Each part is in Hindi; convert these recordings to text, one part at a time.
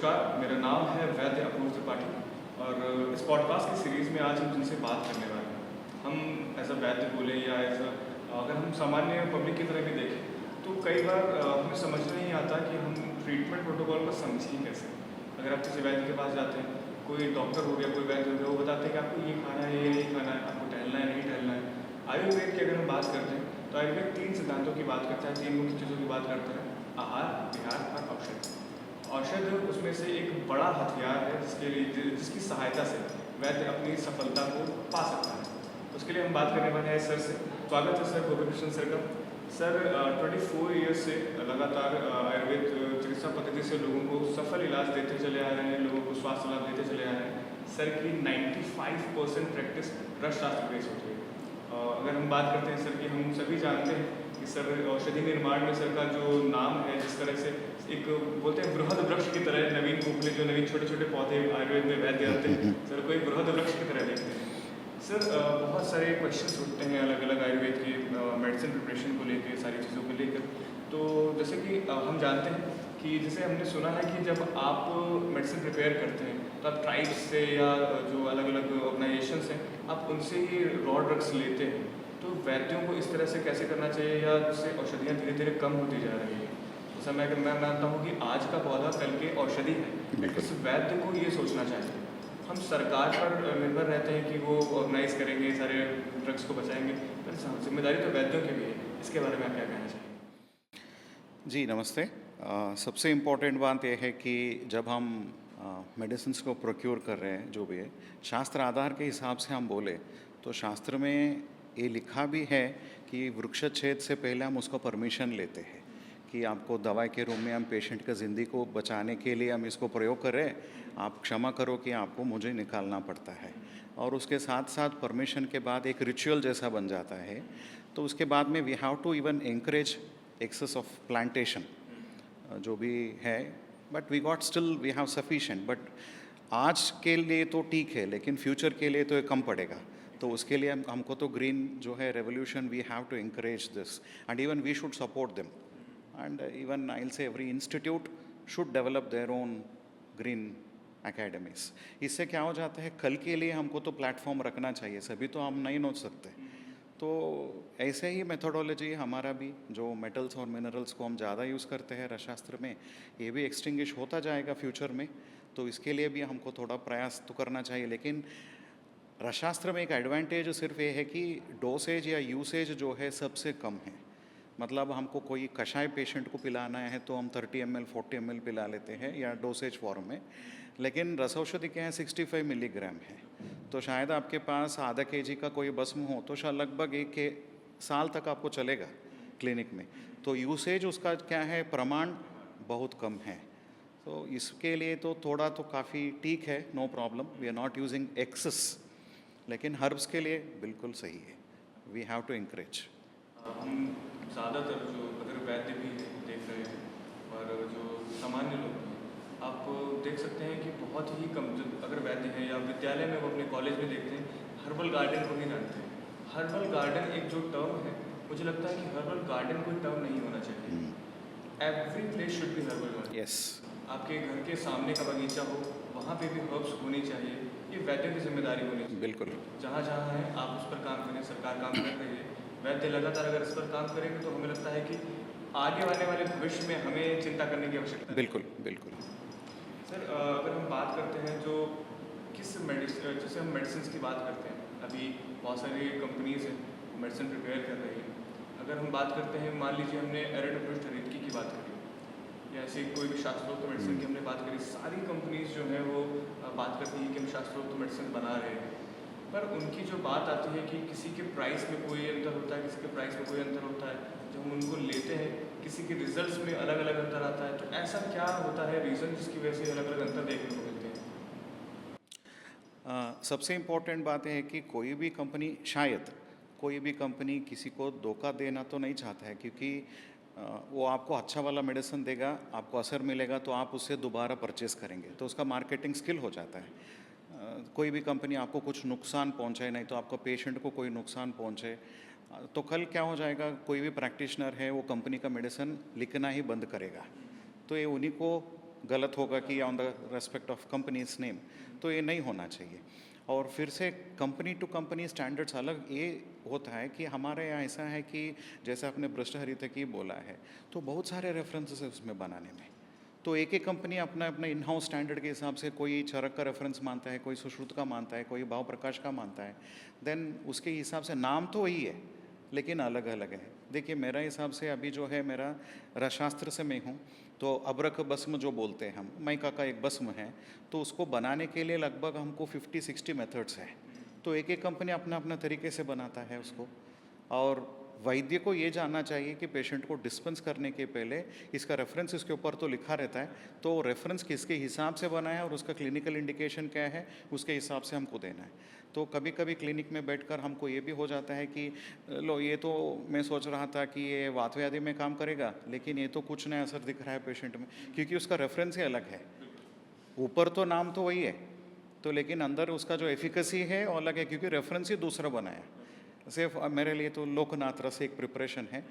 नमस्कार, मेरा नाम है वैद्य अपूर्व त्रिपाठी और इस पॉडकास्ट की सीरीज़ में आज हम जिनसे बात करने वाले हैं, हम एज अ वैद्य बोले या अगर हम सामान्य पब्लिक की तरह भी देखें तो कई बार हमें समझ में नहीं आता कि हम ट्रीटमेंट प्रोटोकॉल को समझें कैसे। अगर आप किसी वैद्य के पास जाते हैं, कोई डॉक्टर हो गया, कोई वैद्य हो गया, वो बताते हैं कि आपको ये खाना है, ये नहीं खाना है, आपको टहलना है, नहीं टहलना है। आयुर्वेद की अगर हम बात करते हैं तो आयुर्वेद 3 सिद्धांतों की बात करता है, 3 मुख्य चीज़ों की बात करता है: आहार, विहार और औषध। औषध उसमें से एक बड़ा हथियार है जिसकी सहायता से वैद्य अपनी सफलता को पा सकता है। उसके लिए हम बात करने वाले हैं सर से। स्वागत है सर, गोपी कृष्ण सर का। सर 24 ईयर्स से लगातार आयुर्वेद चिकित्सा पद्धति से लोगों को सफल इलाज देते चले आ रहे हैं, लोगों को स्वास्थ्य लाभ देते चले आ रहे हैं। सर की 95% प्रैक्टिस रसशास्त्र बेस्ड होती है। अगर हम बात करते हैं सर की, हम सभी जानते हैं कि सर औषधि निर्माण में सर का जो नाम है, जिस तरह से एक बोलते हैं बृहद वृक्ष की तरह, नवीन खोखले जो नवीन छोटे छोटे पौधे आयुर्वेद में वैद्य आते हैं, सर को एक बृहद वृक्ष की तरह देखते हैं। सर बहुत सारे क्वेश्चंस उठते हैं अलग अलग आयुर्वेद के मेडिसिन प्रिपरेशन को लेकर, सारी चीज़ों को लेकर। तो जैसे कि हम जानते हैं कि जैसे हमने सुना है कि जब आप मेडिसिन प्रिपेयर करते हैं तो आप ट्राइब्स से या जो अलग अलग ऑर्गेनाइजेशंस हैं, आप उनसे ही रॉ ड्रग्स लेते हैं। तो वैद्यों को इस तरह से कैसे करना चाहिए, या जिससे औषधियाँ धीरे धीरे कम होती जा रही हैं? जैसा मैं मानता हूँ कि आज का पौधा कल के औषधि है। इस वैद्य को ये सोचना चाहिए। हम सरकार पर निर्भर रहते हैं कि वो ऑर्गेनाइज करेंगे, सारे ड्रग्स को बचाएंगे, पर जिम्मेदारी तो वैद्यों की भी है। इसके बारे में आप क्या कहना चाहिए? जी नमस्ते। सबसे इम्पोर्टेंट बात यह है कि जब हम मेडिसिन्स को प्रोक्योर कर रहे हैं, जो भी है शास्त्र आधार के हिसाब से हम बोले तो शास्त्र में ये लिखा भी है कि वृक्षच्छेद से पहले हम उसको परमिशन लेते हैं कि आपको दवाई के रूप में हम पेशेंट का ज़िंदगी को बचाने के लिए हम इसको प्रयोग कर रहे हैं, आप क्षमा करो कि आपको मुझे निकालना पड़ता है। और उसके साथ साथ परमिशन के बाद एक रिचुअल जैसा बन जाता है। तो उसके बाद में we have to even encourage excess of plantation जो भी है, but we got still we have sufficient. But आज के लिए तो ठीक है, लेकिन फ्यूचर के लिए तो ये कम पड़ेगा। तो उसके लिए हमको तो ग्रीन जो है revolution, we have to encourage this and even we should support them and even I will say every institute should develop their own green academies. इससे क्या हो जाता है, कल के लिए हमको तो प्लेटफॉर्म रखना चाहिए, सभी तो हम नहीं नोच सकते। तो ऐसे ही मेथोडोलॉजी हमारा भी, जो मेटल्स और मिनरल्स को हम ज़्यादा यूज़ करते हैं रसशास्त्र में, ये भी एक्सटिंग्विश होता जाएगा फ्यूचर में। तो इसके लिए भी हमको थोड़ा प्रयास तो करना चाहिए। लेकिन रसशास्त्र में एक एडवांटेज सिर्फ ये है कि डोसेज या यूसेज जो है सबसे कम है। मतलब हमको कोई कषाय पेशेंट को पिलाना है तो हम 30 ml 40 ml पिला लेते हैं या डोसेज फॉर्म में। लेकिन रसौषधि क्या है, 65 मिलीग्राम है। तो शायद आपके पास आधा केजी का कोई भस्म हो तो शायद लगभग 1 साल तक आपको चलेगा क्लिनिक में। तो यूसेज उसका क्या है, प्रमाण बहुत कम है। तो इसके लिए तो थोड़ा तो काफ़ी ठीक है, no problem, we are not using excess. लेकिन हर्ब्स के लिए बिल्कुल सही है, वी हैव टू इंकरेज। हम ज़्यादातर जो अगर वैद्य भी देख रहे हैं और जो सामान्य लोग हैं, आप देख सकते हैं कि बहुत ही कम जो अगर वैद्य हैं या विद्यालय में वो अपने कॉलेज में देखते हैं, हर्बल गार्डन को ही जानते हैं। हर्बल गार्डन एक जो टर्म है, मुझे लगता है कि हर्बल गार्डन कोई टर्म नहीं होना चाहिए। Every place should be herbal garden. Yes, आपके घर के सामने का बगीचा हो, वहाँ पे भी हर्ब्स होनी चाहिए। ये वैद्य की जिम्मेदारी होनी चाहिए। बिल्कुल। जहाँ जहाँ है आप उस पर काम करें, सरकार काम कर रही है, वैद्य लगातार अगर इस पर काम करेंगे तो हमें लगता है कि आगे आने वाले भविष्य में हमें चिंता करने की आवश्यकता है। बिल्कुल बिल्कुल। सर अगर हम बात करते हैं जो जैसे हम मेडिसिन की बात करते हैं, अभी बहुत सारी कंपनीज हैं मेडिसिन प्रिपेयर कर रही हैं। अगर हम बात करते हैं, मान लीजिए हमने एरेडोप्रोस्ट हरितकी की बात करी या ऐसे कोई भी शास्त्रोक्त मेडिसिन की हमने बात करी, सारी कंपनीज जो हैं वो बात करती हैं कि हम शास्त्रोक्त मेडिसिन बना रहे हैं। पर उनकी जो बात आती है कि किसी के प्राइस में कोई अंतर होता है, किसी के प्राइस में कोई अंतर होता है, जब हम उनको लेते हैं किसी के रिजल्ट्स में अलग अलग अंतर आता है। तो ऐसा क्या होता है रीज़न जिसकी वजह से अलग अलग अंतर देखने को मिलते हैं? सबसे इम्पोर्टेंट बात है कि कोई भी कंपनी, शायद कोई भी कंपनी किसी को धोखा देना तो नहीं चाहता है, क्योंकि वो आपको अच्छा वाला मेडिसिन देगा, आपको असर मिलेगा तो आप उससे दोबारा परचेस करेंगे, तो उसका मार्केटिंग स्किल हो जाता है। कोई भी कंपनी आपको कुछ नुकसान पहुंचाए, नहीं तो आपको पेशेंट को कोई नुकसान पहुंचे, तो कल क्या हो जाएगा, कोई भी प्रैक्टिशनर है वो कंपनी का मेडिसिन लिखना ही बंद करेगा। तो ये उन्हीं को गलत होगा कि on the respect of companies name, तो ये नहीं होना चाहिए। और फिर से कंपनी टू कंपनी स्टैंडर्ड्स अलग ये होता है कि हमारे यहाँ ऐसा है कि जैसे आपने भ्रष्ट हरितकी बोला है, तो बहुत सारे रेफरेंसेस है उसमें बनाने में। तो एक एक कंपनी अपना अपना इन हाउस स्टैंडर्ड के हिसाब से, कोई चरक का रेफरेंस मानता है, कोई सुश्रुत का मानता है, कोई भाव प्रकाश का मानता है। देन उसके हिसाब से नाम तो वही है लेकिन अलग अलग है। देखिए मेरा हिसाब से अभी जो है, मेरा रसशास्त्र से मैं हूँ, तो अब्रक भस्म जो बोलते हैं हम, माइका का एक भस्म है, तो उसको बनाने के लिए लगभग हमको 50-60 मेथड्स है। तो एक एक कंपनी अपना अपना तरीके से बनाता है उसको। और वैद्य को ये जानना चाहिए कि पेशेंट को डिस्पेंस करने के पहले इसका रेफरेंस इसके ऊपर तो लिखा रहता है, तो रेफरेंस किसके हिसाब से बना है और उसका क्लिनिकल इंडिकेशन क्या है, उसके हिसाब से हमको देना है। तो कभी कभी क्लिनिक में बैठकर हमको ये भी हो जाता है कि लो ये तो मैं सोच रहा था कि ये वात व्याधि में काम करेगा, लेकिन ये तो कुछ नया असर दिख रहा है पेशेंट में, क्योंकि उसका रेफरेंस ही अलग है। ऊपर तो नाम तो वही है, तो लेकिन अंदर उसका जो एफिकेसी है वो अलग है, क्योंकि रेफरेंस ही दूसरा बनाया। सिर्फ मेरे लिए तो लोकनाथ रस एक प्रिपरेशन है,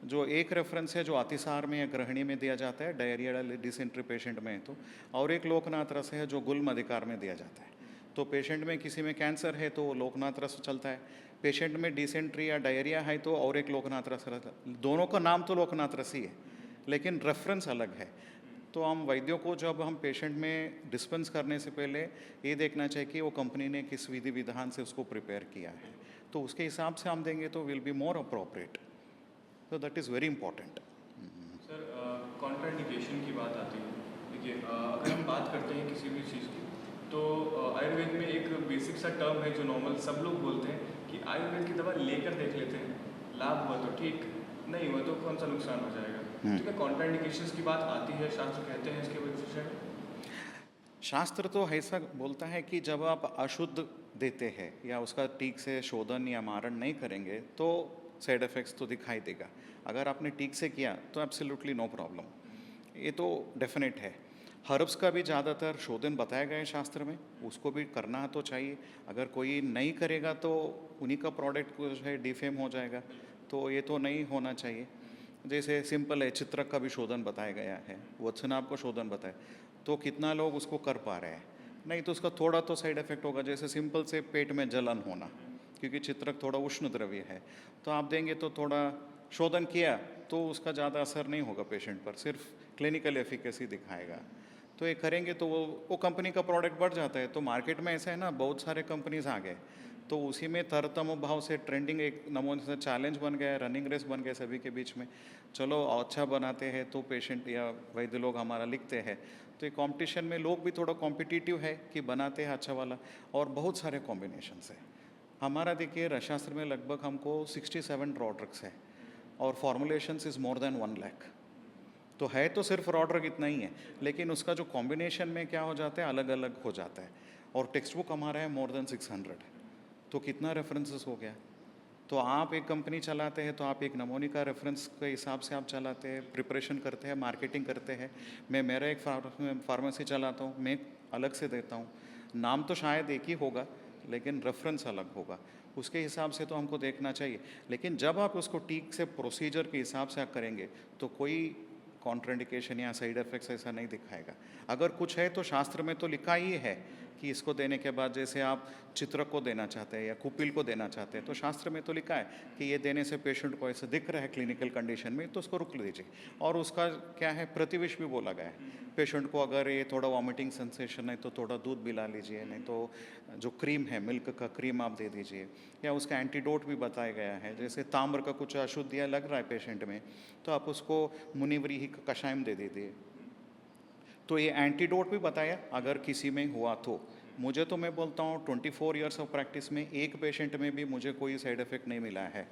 जो एक रेफरेंस है जो अतिसार में या ग्रहणी में दिया जाता है, डायरिया डिसेंट्री पेशेंट में है तो, और एक लोकनाथ रस है जो गुल्म अधिकार में दिया जाता है। तो पेशेंट में किसी में कैंसर है तो लोकनाथ रस चलता है, पेशेंट में डिसेंट्री या डायरिया है तो और एक लोकनाथ रस रहता है। दोनों का नाम तो लोकनाथ रस ही है लेकिन रेफरेंस अलग है। तो हम वैद्यों को जब हम पेशेंट में डिस्पेंस करने से पहले ये देखना चाहिए कि वो कंपनी ने किस विधि विधान से उसको प्रिपेयर किया है, तो उसके हिसाब से हम देंगे तो विल बी मोर अप्रोप्रिएट। तो that is very important. Sir contraindication की बात आती है। देखिए अगर हम बात करते हैं किसी भी चीज़ की, तो आयुर्वेद में एक बेसिक सा टर्म है जो नॉर्मल सब लोग बोलते हैं कि आयुर्वेद की दवा लेकर देख लेते हैं, लाभ हुआ तो ठीक, नहीं हुआ तो कौन सा नुकसान हो जाएगा। तो क्या कॉन्ट्राइंडिकेशंस की बात आती है, शास्त्र कहते हैं इसके विषय में? शास्त्र तो ऐसा बोलता है कि जब आप अशुद्ध देते हैं या उसका ठीक से शोधन या मारण नहीं करेंगे तो साइड इफ़ेक्ट्स तो दिखाई देगा। अगर आपने ठीक से किया तो एब्सोल्युटली नो प्रॉब्लम, ये तो डेफिनेट है। हर्ब्स का भी ज़्यादातर शोधन बताया गया है शास्त्र में, उसको भी करना तो चाहिए। अगर कोई नहीं करेगा तो उन्हीं का प्रोडक्ट जो है डिफेम हो जाएगा, तो ये तो नहीं होना चाहिए। जैसे सिंपल है, चित्रक का भी शोधन बताया गया है, वत्सनाभ को शोधन बताया, तो कितना लोग उसको कर पा रहे हैं। नहीं तो उसका थोड़ा तो साइड इफेक्ट होगा, जैसे सिंपल से पेट में जलन होना, क्योंकि चित्रक थोड़ा उष्ण द्रव्य है, तो आप देंगे तो थोड़ा शोधन किया तो उसका ज़्यादा असर नहीं होगा पेशेंट पर, सिर्फ क्लिनिकल एफिकेसी दिखाएगा। तो ये करेंगे तो वो कंपनी का प्रोडक्ट बढ़ जाता है। तो मार्केट में ऐसा है ना, बहुत सारे कंपनीज आ गए, तो उसी में तरतम भाव से ट्रेंडिंग एक नमूने से चैलेंज बन गया है, रनिंग रेस बन गया सभी के बीच में। चलो अच्छा बनाते हैं तो पेशेंट या वैद्य लोग हमारा लिखते हैं, तो ये कंपटीशन में लोग भी थोड़ा कॉम्पिटिटिव है कि बनाते हैं अच्छा वाला, और बहुत सारे कॉम्बिनेशंस है। हमारा देखिए रसशास्त्र में लगभग हमको 67 रॉ ड्रग्स है और formulations is more than 1 lakh. तो है तो सिर्फ रॉ ड्रग इतना ही है, लेकिन उसका जो कॉम्बिनेशन में क्या हो जाता है, अलग अलग हो जाता है। और टेक्स्ट बुक हमारा है मोर देन 600, तो कितना रेफरेंसेस हो गया। तो आप एक कंपनी चलाते हैं तो आप एक नमूने का रेफरेंस के हिसाब से आप चलाते हैं, प्रिपरेशन करते हैं, मार्केटिंग करते हैं। मैं मेरा एक फार्मेसी चलाता हूँ, मैं अलग से देता हूँ, नाम तो शायद एक ही होगा लेकिन रेफरेंस अलग होगा, उसके हिसाब से तो हमको देखना चाहिए। लेकिन जब आप उसको ठीक से प्रोसीजर के हिसाब से आप करेंगे तो कोई कॉन्ट्राइंडिकेशन या साइड इफेक्ट्स ऐसा नहीं दिखाएगा। अगर कुछ है तो शास्त्र में तो लिखा ही है कि इसको देने के बाद, जैसे आप चित्रक को देना चाहते हैं या कुपिल को देना चाहते हैं, तो शास्त्र में तो लिखा है कि ये देने से पेशेंट को ऐसा दिख रहा है क्लिनिकल कंडीशन में, तो उसको रुक दीजिए। और उसका क्या है, प्रतिविष भी बोला गया है, पेशेंट को अगर ये थोड़ा वॉमिटिंग सेंसेशन है तो थोड़ा दूध पिला लीजिए, नहीं तो जो क्रीम है, मिल्क का क्रीम आप दे दीजिए, या उसका एंटीडोट भी बताया गया है। जैसे ताम्र का कुछ अशुद्धियाँ लग रहा है पेशेंट में, तो आप उसको मुनिव्रीहि का कषायम दे दीजिए। तो ये एंटीडोट भी बताया अगर किसी में हुआ तो। मुझे तो मैं बोलता हूँ 24 ईयर्स ऑफ प्रैक्टिस में एक पेशेंट में भी मुझे कोई साइड इफ़ेक्ट नहीं मिला है।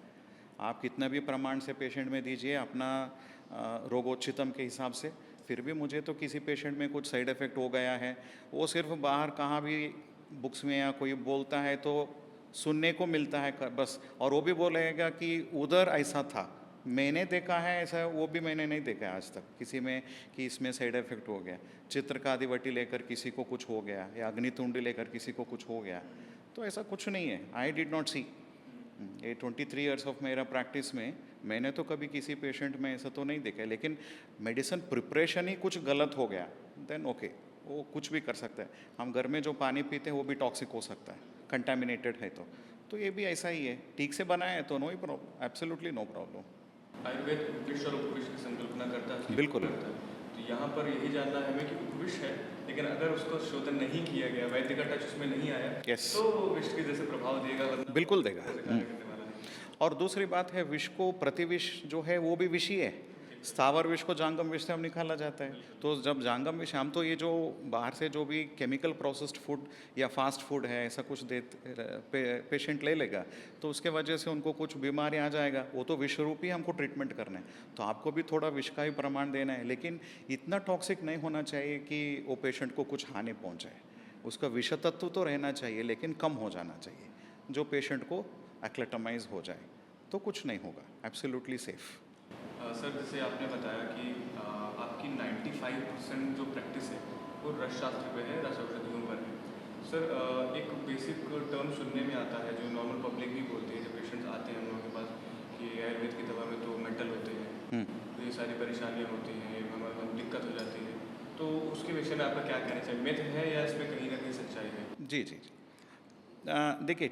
आप कितना भी प्रमाण से पेशेंट में दीजिए अपना रोगोचितम के हिसाब से, फिर भी मुझे तो किसी पेशेंट में कुछ साइड इफ़ेक्ट हो गया है। वो सिर्फ बाहर कहाँ भी बुक्स में या कोई बोलता है तो सुनने को मिलता है बस, और वो भी बोलेगा कि उधर ऐसा था, मैंने देखा है ऐसा वो भी मैंने नहीं देखा है आज तक किसी में कि इसमें साइड इफेक्ट हो गया। चित्रकादिवटी लेकर किसी को कुछ हो गया या अग्नितुंडी लेकर किसी को कुछ हो गया, तो ऐसा कुछ नहीं है। आई डिड नॉट सी, ये 23 ईयर्स ऑफ मेरा प्रैक्टिस में मैंने तो कभी किसी पेशेंट में ऐसा तो नहीं देखा है। लेकिन मेडिसिन प्रिपरेशन ही कुछ गलत हो गया, देन ओके, वो कुछ भी कर सकता है। हम घर में जो पानी पीते हैं वो भी टॉक्सिक हो सकता है, कंटामिनेटेड है तो ये भी ऐसा ही है, ठीक से बनाया है तो नो ही problem, absolutely no problem. Ayurveda उपविष्ट और उपविष्ट की संकल्पना करता है, उसकी बिल्कुल। पूजा करता है। तो यहाँ पर यही जानना है हमें कि उपविष्ट है, लेकिन अगर उसको शोधन नहीं किया गया, वैद्य का टच उसमें नहीं आया, यस, तो वो विष के जैसे प्रभाव देगा, वरना बिल्कुल देगा। वैसे कार्य करने वाला नहीं। और दूसरी बात है, विष को प्रतिविष जो है वो भी विष ही है। स्थावर विष को जांगम विष से हम निकाला जाता है। तो जब जांगम विष, हम तो ये जो बाहर से जो भी केमिकल प्रोसेस्ड फूड या फास्ट फूड है ऐसा कुछ पेशेंट ले लेगा तो उसके वजह से उनको कुछ बीमारी आ जाएगा, वो तो विष रूप ही हमको ट्रीटमेंट करना है। तो आपको भी थोड़ा विष का ही प्रमाण देना है, लेकिन इतना टॉक्सिक नहीं होना चाहिए कि वो पेशेंट को कुछ हानि पहुँचाए। उसका विष तत्व तो रहना चाहिए लेकिन कम हो जाना चाहिए, जो पेशेंट को एक्लेटमाइज हो जाए तो कुछ नहीं होगा, एब्सोल्युटली सेफ। सर, जैसे आपने बताया कि आपकी 95% जो प्रैक्टिस है वो रस शास्त्र पे है, रस औषधियों पर है। सर, एक बेसिक टर्म सुनने में आता है जो नॉर्मल पब्लिक भी बोलती है जब पेशेंट्स आते हैं हम लोगों के पास, कि आयुर्वेद की दवा में तो मेटल होते हैं, तो ये सारी परेशानियाँ होती हैं, हमें दिक्कत हो जाती है। तो उसके विषय में आपका क्या कहना चाहिए? मिथ है या इसमें कहीं ना कहीं सच्चाई है? जी जी जी। देखिए,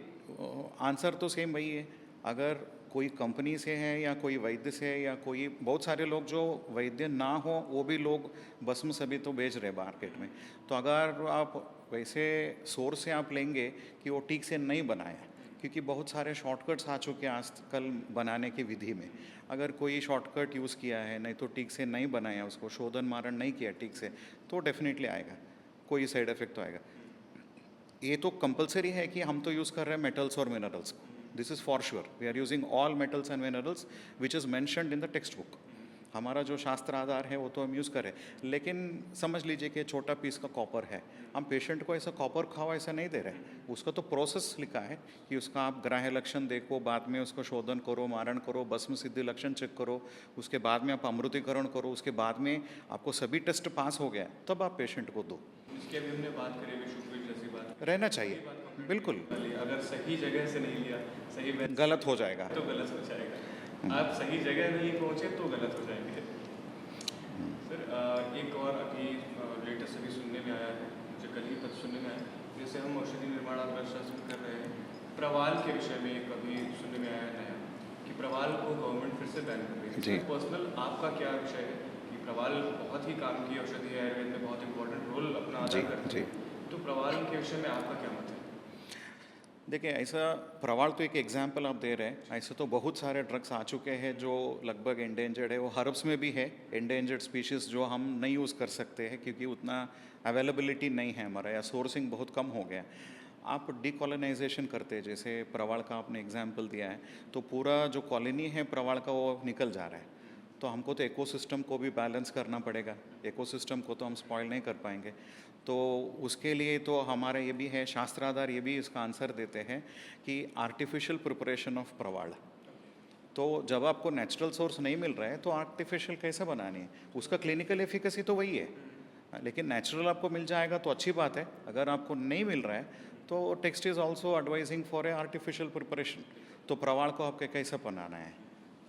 आंसर तो सेम वही है। अगर कोई कंपनी से है या कोई वैद्य से है या कोई, बहुत सारे लोग जो वैद्य ना हो वो भी लोग भस्म सभी तो बेच रहे मार्केट में। तो अगर आप वैसे सोर्स से आप लेंगे कि वो ठीक से नहीं बनाया, क्योंकि बहुत सारे शॉर्टकट्स आ चुके हैं आजकल बनाने की विधि में। अगर कोई शॉर्टकट यूज़ किया है, नहीं तो ठीक से नहीं बनाया, उसको शोधन मारण नहीं किया ठीक से, तो डेफिनेटली आएगा, कोई साइड इफेक्ट तो आएगा। ये तो कंपलसरी है कि हम तो यूज़ कर रहे हैं मेटल्स और मिनरल्स को, this is for sure, we are using all metals and minerals which is mentioned in the textbook. हमारा जो शास्त्र आधार है वो तो हम यूज़ करें, लेकिन समझ लीजिए कि छोटा पीस का कॉपर है, हम पेशेंट को ऐसा कॉपर खाओ ऐसा नहीं दे रहे। उसका तो प्रोसेस लिखा है कि उसका आप ग्राह्य लक्षण देखो, बाद में उसको शोधन करो, मारण करो, भस्म सिद्धि लक्षण चेक करो, उसके बाद में आप अमृतीकरण करो, उसके बाद में आपको सभी टेस्ट पास हो गया तब आप पेशेंट को दो। इसकी अभी हमने बात करी, विश्व उपविष्ट जैसी बात रहना चाहिए, बिल्कुल। अगर सही जगह से नहीं लिया, सही वैद्य गलत हो जाएगा। तो गलत हो जाएगा। आप सही जगह नहीं पहुंचे तो गलत हो जाएंगे। सर, एक और अभी लेटेस्ट अभी सुनने में आया है, मुझे कल ही पता सुनने में आया, जैसे हम औषधि निर्माण और शास्त्र कर रहे हैं, प्रवाल के विषय में एक अभी सुनने में आया है नया, कि प्रवाल को गवर्नमेंट फिर से बैन कर रही है। पर्सनल आपका क्या विषय है कि प्रवाल बहुत ही काम की औषधि है, आयुर्वेद में बहुत इंपॉर्टेंट रोल अपना अदा करती है, तो प्रवाल के विषय में आपका क्या मत है? देखिए, ऐसा प्रवाल तो एक एग्जाम्पल आप दे रहे हैं, ऐसे तो बहुत सारे ड्रग्स आ चुके हैं जो लगभग एंडेंजर्ड है। वो हर्ब्स में भी है एंडेंजर्ड स्पीशीज़ जो हम नहीं यूज़ कर सकते हैं क्योंकि उतना अवेलेबिलिटी नहीं है हमारा, या सोर्सिंग बहुत कम हो गया। आप डिकॉलोनाइजेशन करते हैं, जैसे प्रवाल का आपने एग्जाम्पल दिया है, तो पूरा जो कॉलोनी है प्रवाल का वो निकल जा रहा है। तो हमको तो इकोसिस्टम को भी बैलेंस करना पड़ेगा, इकोसिस्टम को तो हम स्पॉइल नहीं कर पाएंगे। तो उसके लिए तो हमारा ये भी है, शास्त्राधार ये भी इसका आंसर देते हैं कि आर्टिफिशियल प्रिपरेशन ऑफ प्रवाल। तो जब आपको नेचुरल सोर्स नहीं मिल रहा है तो आर्टिफिशियल कैसे बनानी है, उसका क्लिनिकल एफिकेसी तो वही है, लेकिन नेचुरल आपको मिल जाएगा तो अच्छी बात है। अगर आपको नहीं मिल रहा है तो text is also advising for a artificial preparation. तो प्रवाल को आपके कैसे बनाना है,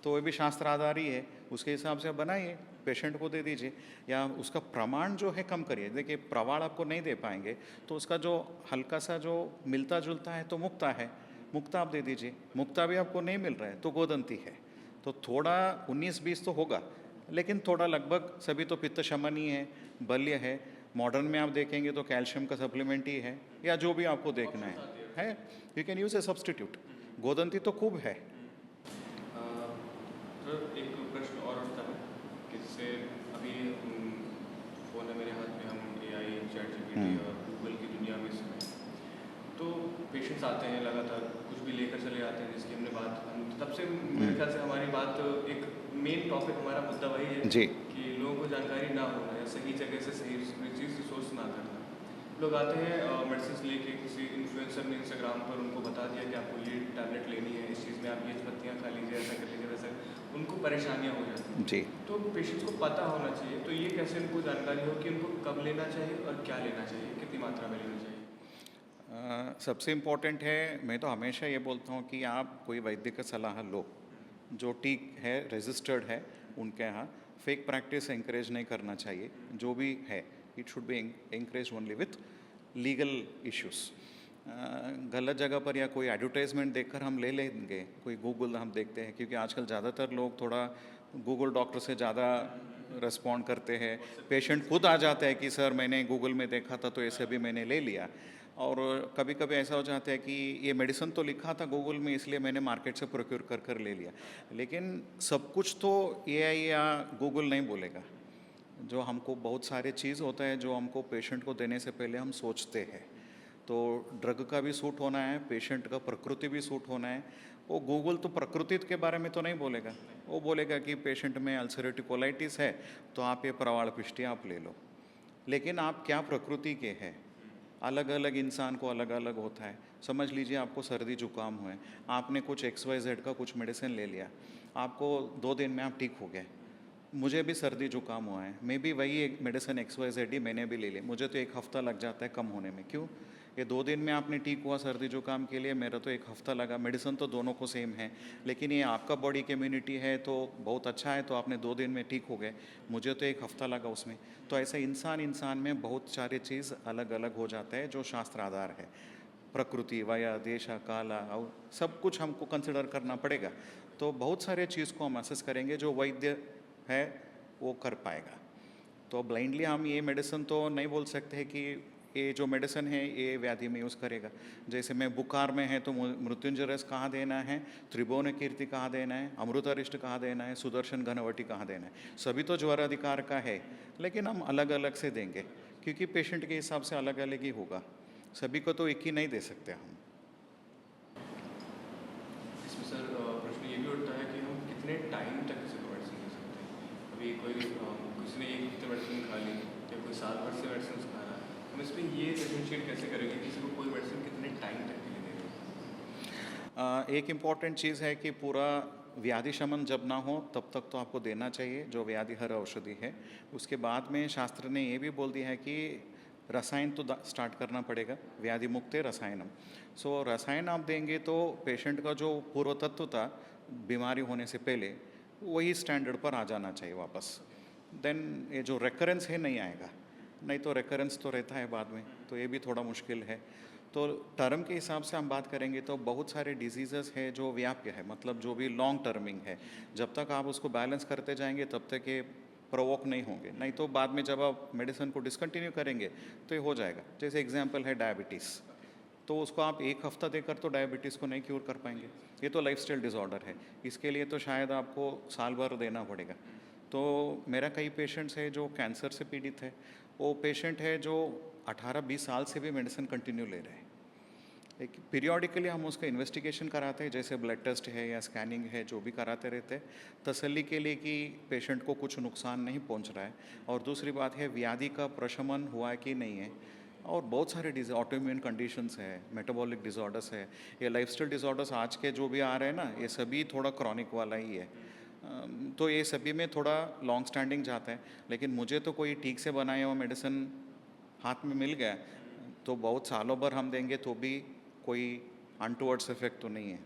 तो वो भी शास्त्र आधार ही है, उसके हिसाब से आप बनाइए, पेशेंट को दे दीजिए, या उसका प्रमाण जो है कम करिए। देखिए, प्रवाल आपको नहीं दे पाएंगे तो उसका जो हल्का सा जो मिलता जुलता है तो मुक्ता है, मुक्ता आप दे दीजिए। मुक्ता भी आपको नहीं मिल रहा है तो गोदंती है। तो थोड़ा 19-20 तो होगा, लेकिन थोड़ा लगभग सभी तो पित्त शमन ही है, बल्य है। मॉडर्न में आप देखेंगे तो कैल्शियम का सप्लीमेंट ही है, या जो भी आपको देखना है, you can use a substitute. गोदंती तो खूब है। सर, एक प्रश्न और उठता है कि जैसे अभी फ़ोन है मेरे हाथ में, हम AI, ChatGPT और गूगल की दुनिया में इस समय, तो पेशेंट्स आते हैं लगातार, कुछ भी लेकर चले आते हैं, जिसकी हमने बात, हम तब से मेरे ख्याल से हमारी बात, एक मेन टॉपिक हमारा मुद्दा वही है जी। कि लोगों को जानकारी ना होना या सही जगह से सही चीज़ रिसोर्स ना करना। लोग आते हैं मेडिसिन लेके, किसी इन्फ्लुएंसर ने इंस्टाग्राम पर उनको बता दिया कि आपको ये टैबलेट लेनी है, इस चीज़ में आप ये पत्तियाँ खा लीजिए, ऐसा कर लीजिए, वैसा, उनको परेशानियाँ हो जाती हैं। जी। तो पेशेंट्स को पता होना चाहिए, तो ये कैसे उनको जानकारी हो कि उनको कब लेना चाहिए और क्या लेना चाहिए, कितनी मात्रा में लेना चाहिए? सबसे इम्पोर्टेंट है, मैं तो हमेशा ये बोलता हूँ कि आप कोई वैद्य का सलाह लो जो ठीक है, रजिस्टर्ड है उनके यहाँ। फेक प्रैक्टिस एंकरेज नहीं करना चाहिए, जो भी है it should be encouraged only with legal issues. गलत जगह पर या कोई एडवर्टाइजमेंट देखकर हम ले लेंगे, कोई गूगल हम देखते हैं, क्योंकि आजकल ज़्यादातर लोग थोड़ा गूगल डॉक्टर से ज़्यादा रिस्पॉन्ड करते हैं। पेशेंट खुद आ जाता है कि सर मैंने गूगल में देखा था तो ऐसे भी मैंने ले लिया। और कभी कभी ऐसा हो जाता है कि ये मेडिसिन तो लिखा था गूगल में इसलिए मैंने मार्केट से प्रोक्योर कर कर ले लिया, लेकिन सब कुछ तो एआई या गूगल नहीं बोलेगा। जो हमको बहुत सारे चीज़ होता है जो हमको पेशेंट को देने से पहले हम सोचते हैं। तो ड्रग का भी सूट होना है, पेशेंट का प्रकृति भी सूट होना है। वो गूगल तो प्रकृति के बारे में तो नहीं बोलेगा, वो बोलेगा कि पेशेंट में अल्सरेटिव कोलाइटिस है तो आप ये प्रवाल पिष्टी आप ले लो। लेकिन आप क्या प्रकृति के हैं, अलग अलग इंसान को अलग अलग होता है। समझ लीजिए आपको सर्दी जुकाम हुआ है, आपने कुछ XYZ का कुछ मेडिसिन ले लिया, आपको 2 दिन में आप ठीक हो गए। मुझे भी सर्दी जुकाम हुआ है, मैं भी वही एक मेडिसिन XYZ ही मैंने भी ले ली, मुझे तो 1 हफ़्ता लग जाता है कम होने में। क्यों? ये 2 दिन में आपने ठीक हुआ सर्दी जुकाम के लिए, मेरा तो 1 हफ़्ता लगा। मेडिसिन तो दोनों को सेम है, लेकिन ये आपका बॉडी की इम्यूनिटी है तो बहुत अच्छा है, तो आपने 2 दिन में ठीक हो गए, मुझे तो 1 हफ़्ता लगा उसमें। तो ऐसे इंसान इंसान में बहुत सारी चीज़ अलग अलग हो जाता है जो शास्त्र आधार है। प्रकृति, वया, देश, काल और सब कुछ हमको कंसिडर करना पड़ेगा। तो बहुत सारे चीज़ को हम असेस करेंगे जो वैद्य है वो कर पाएगा। तो ब्लाइंडली हम ये मेडिसिन तो नहीं बोल सकते हैं कि ये जो मेडिसिन है ये व्याधि में यूज़ करेगा। जैसे मैं बुखार में है तो मृत्युंजय रस कहाँ देना है, त्रिभुवन कीर्ति कहाँ देना है, अमृतारिष्ट कहाँ देना है, सुदर्शन घनवटी कहाँ देना है। सभी तो ज्वर अधिकार का है, लेकिन हम अलग अलग से देंगे क्योंकि पेशेंट के हिसाब से अलग अलग ही होगा। सभी को तो एक ही नहीं दे सकते हम। इसमें सर प्रश्न ये भी उठता है कि हम कितने टाइम तक किसी को मेडिसिन दे सकते हैं। अभी किसी ने 1 हफ्ते मेडिसिन खा ली या कोई साल भर से मेडिसिन खा रहा है, हम इसमें ये डिफरेंशिएट कैसे करेंगे किसी को कोई मेडिसिन कितने टाइम तक के लिए देंगे? एक इम्पॉर्टेंट चीज़ है कि पूरा व्याधि शमन जब ना हो तब तक तो आपको देना चाहिए जो व्याधि हर औषधि है। उसके बाद में शास्त्र ने ये भी बोल दिया है कि रसायन तो स्टार्ट करना पड़ेगा, व्याधि मुक्ते रसायनम। सो रसायन आप देंगे तो पेशेंट का जो पूर्व तत्व था बीमारी होने से पहले वही स्टैंडर्ड पर आ जाना चाहिए वापस। देन ये जो रेकरेंस है नहीं आएगा, नहीं तो रेकरेंस तो रहता है बाद में, तो ये भी थोड़ा मुश्किल है। तो टर्म के हिसाब से हम बात करेंगे तो बहुत सारे डिजीज़ेस है जो व्याप्य है, मतलब जो भी लॉन्ग टर्मिंग है। जब तक आप उसको बैलेंस करते जाएंगे तब तक ये प्रोवोक नहीं होंगे, नहीं तो बाद में जब आप मेडिसिन को डिसकंटिन्यू करेंगे तो ये हो जाएगा। जैसे एग्जांपल है डायबिटीज़, तो उसको आप 1 हफ्ता देकर तो डायबिटीज़ को नहीं क्योर कर पाएंगे। ये तो लाइफस्टाइल डिसऑर्डर है, इसके लिए तो शायद आपको साल भर देना पड़ेगा। तो मेरा कई पेशेंट्स है जो कैंसर से पीड़ित है, वो पेशेंट है जो 18-20 साल से भी मेडिसिन कंटिन्यू ले रहे हैं। एक पीरियोडिकली हम उसका इन्वेस्टिगेशन कराते हैं, जैसे ब्लड टेस्ट है या स्कैनिंग है, जो भी कराते रहते हैं तसल्ली के लिए कि पेशेंट को कुछ नुकसान नहीं पहुंच रहा है। और दूसरी बात है व्याधि का प्रशमन हुआ है कि नहीं है। और बहुत सारे ऑटोइम्यून कंडीशंस है, मेटाबॉलिक डिसऑर्डर्स है, ये लाइफस्टाइल डिसऑर्डर्स आज के जो भी आ रहे हैं ना, ये सभी थोड़ा क्रॉनिक वाला ही है। तो ये सभी में थोड़ा लॉन्ग स्टैंडिंग जाता है। लेकिन मुझे तो कोई ठीक से बनाया हुआ मेडिसिन हाथ में मिल गया तो बहुत सालों भर हम देंगे तो भी कोई अनटुवर्ड्स इफेक्ट तो नहीं है।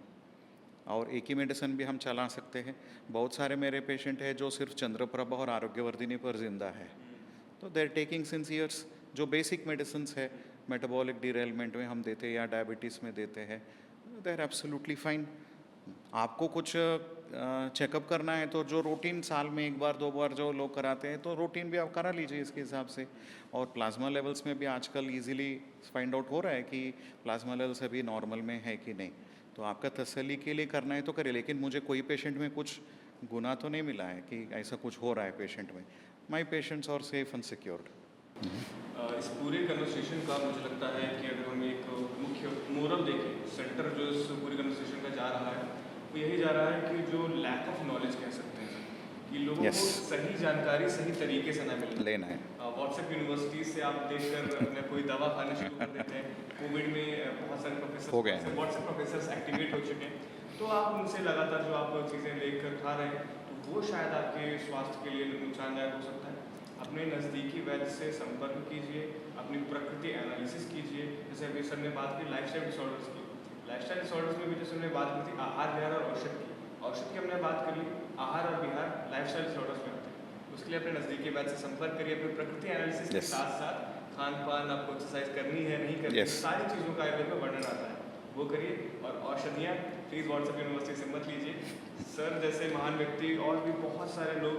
और एक ही मेडिसिन भी हम चला सकते हैं। बहुत सारे मेरे पेशेंट हैं जो सिर्फ चंद्रप्रभा और आरोग्यवर्धिनी पर जिंदा है, तो देर टेकिंग सिंस ईयर्स जो बेसिक मेडिसिन है, मेटाबॉलिक डिरेलमेंट में हम देते हैं या डायबिटीज़ में देते हैं, दे आर एब्सोल्युटली फाइन। आपको कुछ चेकअप करना है तो जो रूटीन साल में 1 बार 2 बार जो लोग कराते हैं तो रूटीन भी आप करा लीजिए इसके हिसाब से। और प्लाज्मा लेवल्स में भी आजकल इजीली फाइंड आउट हो रहा है कि प्लाज्मा लेवल्स अभी नॉर्मल में है कि नहीं। तो आपका तसल्ली के लिए करना है तो करिए, लेकिन मुझे कोई पेशेंट में कुछ गुना तो नहीं मिला है कि ऐसा कुछ हो रहा है पेशेंट में। My patients are safe and secured. इस पूरे कन्वर्सेशन का मुझे लगता है कि अगर हम एक मुख्य मोरल देखें, सेंटर जो इस पूरी कन्वर्सेशन का जा रहा है वो यही जा रहा है कि जो लैक ऑफ नॉलेज कह सकते हैं कि लोगों Yes. को सही जानकारी सही तरीके से ना मिले। लेना है। व्हाट्सएप यूनिवर्सिटी से आप देखकर अपने कोई दवा खाना शुरू कर देते हैं। कोविड में बहुत सारे प्रोफेसर हो गए हैं। व्हाट्सएप प्रोफेसर्स एक्टिवेट हो चुके हैं, तो आप उनसे लगातार जो आप चीज़ें लेकर खा रहे हैं तो वो शायद आपके स्वास्थ्य के लिए नुकसानदायक हो सकता है। अपने नज़दीकी वैद्य से संपर्क कीजिए, अपनी प्रकृति एनालिसिस कीजिए। जैसे अभी सर ने बात की लाइफस्टाइल डिसऑर्डर्स की, लाइफस्टाइल डिसऑर्डर्स में भी जैसे हमने बात की थी आहार विहार और औषध की हमने बात कर ली। आहार और विहार लाइफस्टाइल डिसऑर्डर्स में आते हैं। उसके लिए अपने नज़दीकी वैद्य से संपर्क करिए। अपनी प्रकृति एनालिसिस के Yes. साथ साथ खान-पान, आपको एक्सरसाइज करनी है, नहीं करनी है, Yes. सारी चीज़ों का आयुर्वेद में वर्णन आता है, वो करिए। और औषधियाँ प्लीज़ व्हाट्सएप यूनिवर्सिटी से मत लीजिए। सर जैसे महान व्यक्ति और भी बहुत सारे लोग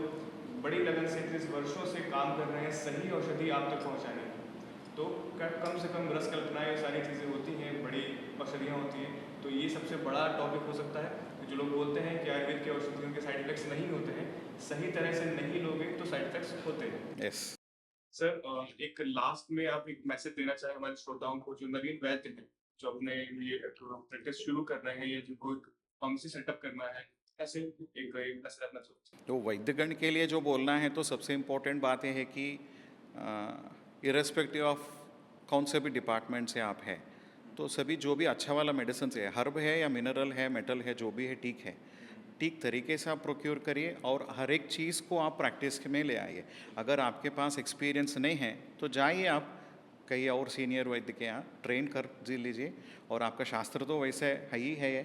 बड़ी लगन से 30 वर्षों से काम कर रहे हैं सही औषधि आप तक पहुँचाने की। तो कम से कम रस कल्पनाएँ ये सारी चीज़ें होती हैं, बड़ी औषधियाँ होती हैं। तो ये सबसे बड़ा टॉपिक हो सकता है कि जो लोग बोलते हैं कि आयुर्वेद की औषधियों के साइड इफ़ेक्ट्स नहीं होते हैं, सही तरह से नहीं लोगे तो साइड इफ़ेक्ट्स होते हैं। Yes. सर एक लास्ट में आप एक मैसेज देना चाहें हमारे श्रोताओं को जो नवीन वैद्य हैं, जो अपने लिए प्रैक्टिस शुरू कर रहे हैं या जिनको फार्मेसी सेटअप करना है, ऐसे एक मैसेज अपना चाहिए। तो वैद्यगण के लिए जो बोलना है तो सबसे इम्पोर्टेंट बात यह है कि इरेस्पेक्टिव ऑफ कौन से भी डिपार्टमेंट से आप हैं, तो सभी जो भी अच्छा वाला मेडिसिन है, हर्ब है या मिनरल है, मेटल है, जो भी है ठीक तरीके से आप प्रोक्योर करिए और हर एक चीज़ को आप प्रैक्टिस में ले आइए। अगर आपके पास एक्सपीरियंस नहीं है तो जाइए आप कहीं और सीनियर वैद्य के यहाँ ट्रेन कर जी लीजिए, और आपका शास्त्र तो वैसे है ही है ये,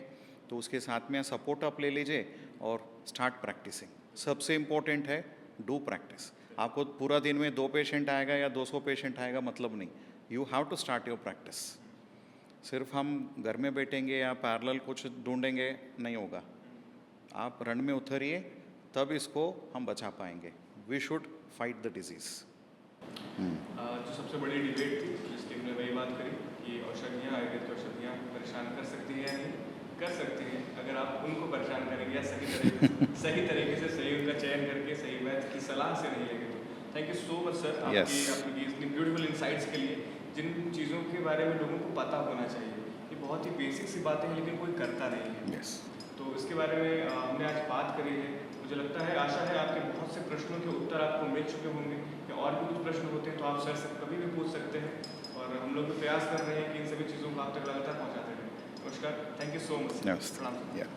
तो उसके साथ में सपोर्ट आप ले लीजिए और स्टार्ट प्रैक्टिसिंग। सबसे इम्पोर्टेंट है डू प्रैक्टिस। आपको पूरा दिन में 2 पेशेंट आएगा या 200 पेशेंट आएगा मतलब नहीं, you have to start your practice. सिर्फ हम घर में बैठेंगे या पैरेलल कुछ ढूंढेंगे नहीं होगा, आप रण में उतरिए तब इसको हम बचा पाएंगे। We should fight the disease. जो सबसे बड़ी डिबेट थी जिसकी हमने वही बात करी कि औषधियाँ, आयुर्वेद की औषधियाँ परेशान कर सकती हैं या नहीं कर सकती हैं, अगर आप उनको परेशान करेंगे या सही तरीके से सही उनका चयन करके सही वैद्य की सलाह से नहीं लेंगे तो। Thank you so much sir Yes. आपकी इतनी ब्यूटीफुल इंसाइट्स के लिए, जिन चीज़ों के बारे में लोगों को पता होना चाहिए। ये बहुत ही बेसिक सी बातें हैं लेकिन कोई करता नहीं है। यस। तो इसके बारे में हमने आज बात करी है। मुझे लगता है, आशा है आपके बहुत से प्रश्नों के उत्तर आपको मिल चुके होंगे, या और भी कुछ प्रश्न होते हैं तो आप सर से कभी भी पूछ सकते हैं, और हम लोग भी प्रयास कर रहे हैं कि इन सभी चीज़ों को आप तक लगातार पहुँचाते रहें। नमस्कार, थैंक यू सो मच। नमस्ते। प्रणाम। या